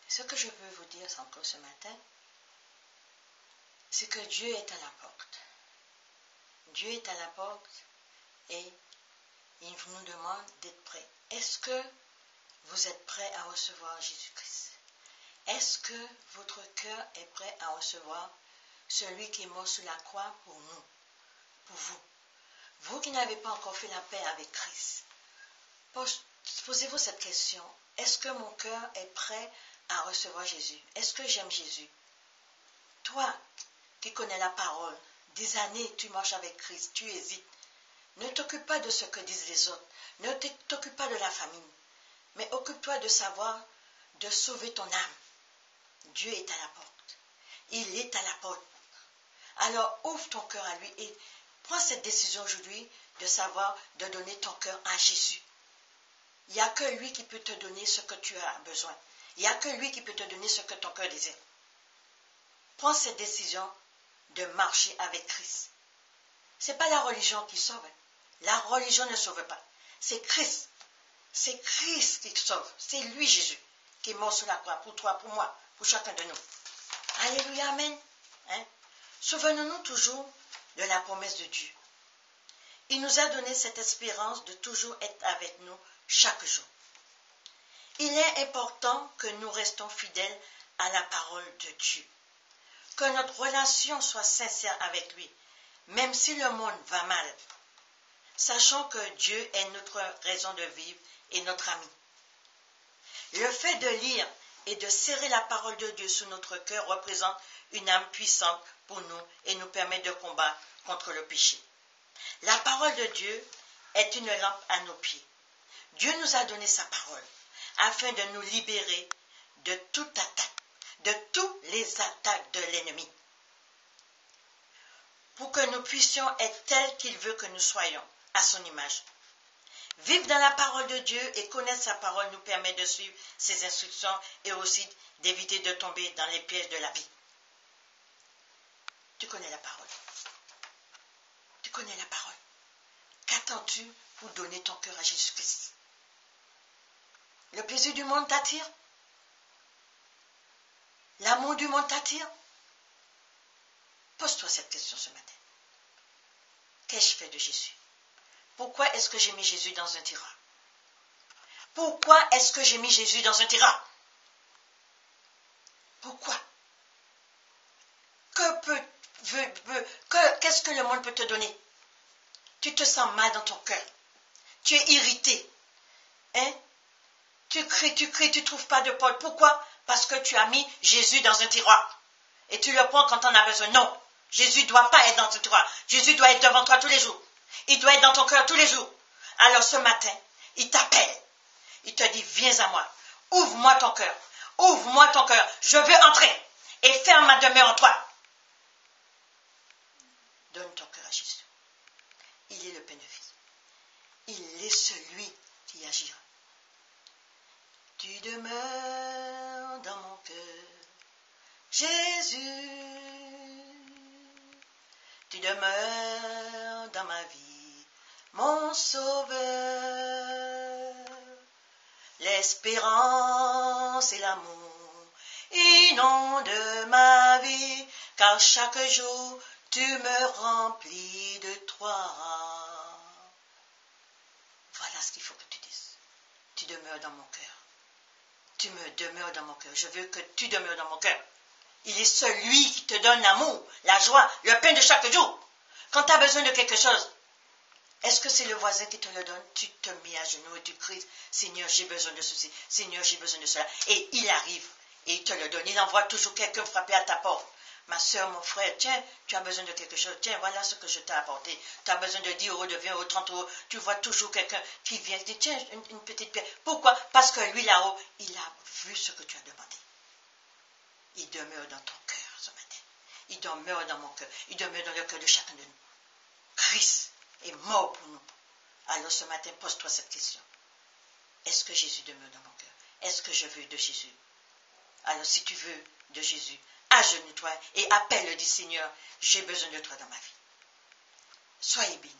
Ce que je veux vous dire encore ce matin, c'est que Dieu est à la porte. Dieu est à la porte et il nous demande d'être prêts. Est-ce que vous êtes prêts à recevoir Jésus-Christ? Est-ce que votre cœur est prêt à recevoir celui qui est mort sur la croix pour nous, pour vous? Vous qui n'avez pas encore fait la paix avec Christ, posez-vous cette question. Est-ce que mon cœur est prêt à recevoir Jésus? Est-ce que j'aime Jésus? Toi qui connais la parole, des années tu marches avec Christ, tu hésites. Ne t'occupe pas de ce que disent les autres. Ne t'occupe pas de la famille. Mais occupe-toi de savoir, de sauver ton âme. Dieu est à la porte. Il est à la porte. Alors ouvre ton cœur à lui et prends cette décision aujourd'hui de savoir, de donner ton cœur à Jésus. Il n'y a que lui qui peut te donner ce que tu as besoin. Il n'y a que lui qui peut te donner ce que ton cœur désire. Prends cette décision de marcher avec Christ. Ce n'est pas la religion qui sauve. La religion ne sauve pas. C'est Christ. C'est Christ qui sauve. C'est lui, Jésus, qui est mort sur la croix pour toi, pour moi, pour chacun de nous. Alléluia, amen. Souvenons-nous toujours de la promesse de Dieu. Il nous a donné cette espérance de toujours être avec nous chaque jour. Il est important que nous restons fidèles à la parole de Dieu. Que notre relation soit sincère avec lui, même si le monde va mal. Sachant que Dieu est notre raison de vivre et notre ami. Le fait de lire et de serrer la parole de Dieu sous notre cœur représente une âme puissante pour nous et nous permet de combattre contre le péché. La parole de Dieu est une lampe à nos pieds. Dieu nous a donné sa parole afin de nous libérer de toute attaque, de toutes les attaques de l'ennemi, pour que nous puissions être tels qu'il veut que nous soyons, à son image. Vivre dans la parole de Dieu et connaître sa parole nous permet de suivre ses instructions et aussi d'éviter de tomber dans les pièges de la vie. Tu connais la parole. Tu connais la parole. Qu'attends-tu pour donner ton cœur à Jésus-Christ? Le plaisir du monde t'attire? L'amour du monde t'attire? Pose-toi cette question ce matin. Qu'ai-je fait de Jésus? Pourquoi est-ce que j'ai mis Jésus dans un tiroir? Pourquoi est-ce que j'ai mis Jésus dans un tiroir? Pourquoi? Qu'est-ce que le monde peut te donner? Tu te sens mal dans ton cœur. Tu es irrité. Tu cries, tu ne trouves pas de Paul. Pourquoi? Parce que tu as mis Jésus dans un tiroir. Et tu le prends quand on a besoin. Non, Jésus ne doit pas être dans un tiroir. Jésus doit être devant toi tous les jours. Il doit être dans ton cœur tous les jours. Alors ce matin, il t'appelle. Il te dit, viens à moi. Ouvre-moi ton cœur. Ouvre-moi ton cœur. Je veux entrer et faire ma demeure en toi. Donne ton cœur à Jésus. Il est le bénéfice. Il est celui qui agira. Tu demeures dans mon cœur, Jésus. Tu demeures dans ma vie, mon sauveur. L'espérance et l'amour inondent ma vie, car chaque jour tu me remplis de toi. Voilà ce qu'il faut que tu dises. Tu demeures dans mon cœur. Tu me demeures dans mon cœur. Je veux que tu demeures dans mon cœur. Il est celui qui te donne l'amour, la joie, le pain de chaque jour. Quand tu as besoin de quelque chose, est-ce que c'est le voisin qui te le donne? Tu te mets à genoux et tu cries, Seigneur, j'ai besoin de ceci, Seigneur, j'ai besoin de cela. Et il arrive et il te le donne. Il envoie toujours quelqu'un frapper à ta porte. Ma soeur, mon frère, tiens, tu as besoin de quelque chose. Tiens, voilà ce que je t'ai apporté. Tu as besoin de 10 euros, de 20 euros, 30 euros. Tu vois toujours quelqu'un qui vient et dit, tiens, une petite pierre. Pourquoi? Parce que lui, là-haut, il a vu ce que tu as demandé. Il demeure dans ton cœur ce matin. Il demeure dans mon cœur. Il demeure dans le cœur de chacun de nous. Christ est mort pour nous. Alors ce matin, pose-toi cette question. Est-ce que Jésus demeure dans mon cœur? Est-ce que je veux de Jésus? Alors si tu veux de Jésus, agenouille-toi et appelle-le, dis Seigneur, j'ai besoin de toi dans ma vie. Soyez bénis.